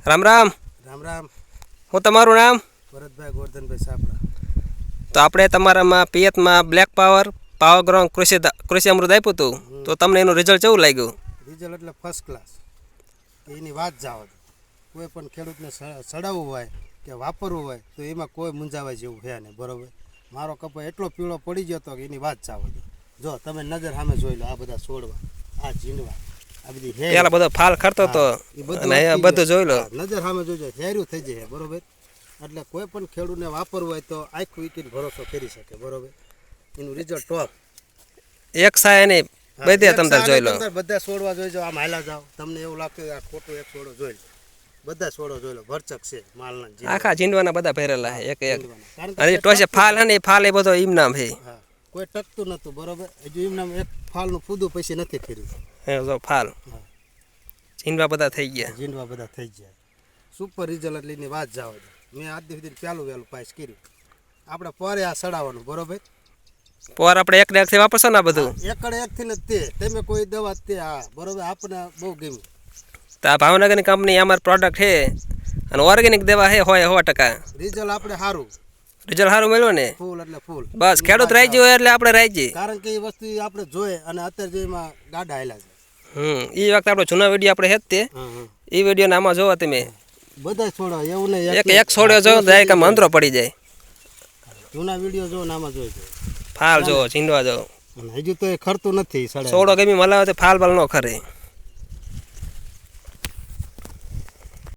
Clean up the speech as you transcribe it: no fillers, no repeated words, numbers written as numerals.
રામ રામ. રામ રામ. હું તમારું નામ? ભરતભાઈ ગોરધનભાઈ સાપરા. તો આપણે તમારામાં પિયતમાં બ્લેક પાવર પાવરગ્રાઉન્ડ કૃષિ અમૃત આપ્યું હતું, તો તમને એનું રિઝલ્ટ કેવું લાગ્યું? રિઝલ્ટ એટલે ફર્સ્ટ ક્લાસ. એની વાત જાવ, કોઈ પણ ખેડૂતને સડાવવું હોય કે વાપરવું હોય તો એમાં કોઈ મૂંઝાવા જેવું છે નહીં. બરોબર, મારો કપા એટલો પીળો પડી ગયો હતો કે એની વાત જાવ. જો તમે નજર સામે જોઈ લો, આ બધા છોડવા, આ ઝીંડવા, આ બધી પેલા બધો ફાલ ખરતો હતો અને બધું જોઈ લો, નજર સામે જોજો, હેર્યું થઈ જાય. બરોબર, એટલે કોઈ પણ ખેડૂતને વાપરવું હોય તો આખું વીકીને ભરોસો કરી શકે. બરોબર, એનું રિઝલ્ટ ટોપ. એક સાય નહીં, બધે તમે જોઈ લો, બધા છોડવા જોઈ જાઓ. આમ હાલા જાઓ, તમને એવું લાગતું આ ખોટું એક છોડો જોઈ લો, બધા છોડો જોઈ લો, ભરચક છે માલના. આખા ઝીંડવાના બધા ભરેલા છે એક એક. અને ટોસે ફાલ હે ને, ફાલ એ બધો એમ નામ છે, કોઈ ટકતું નતું. બરોબર, હજુ એમ નામ એક ફાલનું ફૂદું પછી નથી કર્યું. હે જો ફાલ ઝીંડવા બધા થઈ ગયા, ઝીંડવા બધા થઈ ગયા. સુપર રિઝલ્ટ એટલે એની વાત જાવ. મેં આજ સુધી પહેલું વહેલું પાસ કર્યું. આપણે પરે આ સડાવવાનું. બરોબર, પોર આપણે એક ને એકથી વાપરશો ને બધું એકડે એકથી ને તે તમે કોઈ દવા તે હા. બરોબર, આપણને બહુ ગમ્યું. તો આ ભાવનગરની કંપની અમારી પ્રોડક્ટ છે અને ઓર્ગેનિક દવા છે 100%. રિઝલ્ટ આપણે સારું, રિઝલ્ટ સારું મળ્યું ને, ફૂલ એટલે ફૂલ. બસ ખેડૂત રહી ગયો એટલે આપણે રહી જઈએ. કારણ કે એ વસ્તુ આપણે જોઈએ અને અત્યારે જો એમાં ગાડા હાલ્યા છે. એ વખતે આપણો જૂના વિડીયો આપણે હે જ તે, એ વિડીયો આમાં જોવો તમે. બધા છોડો એવું નહીં, એક છોડ્યો જો ડાયરેક્ટ આમ અંદરો પડી જાય. જૂના વિડીયો જો આમાં જોઈ ફાલ જો ઝીંડવા જો, હજુ તો એ ખરતું નથી. છોડો ગમી મલાવે તો ફાલ બાલ ન ખરે.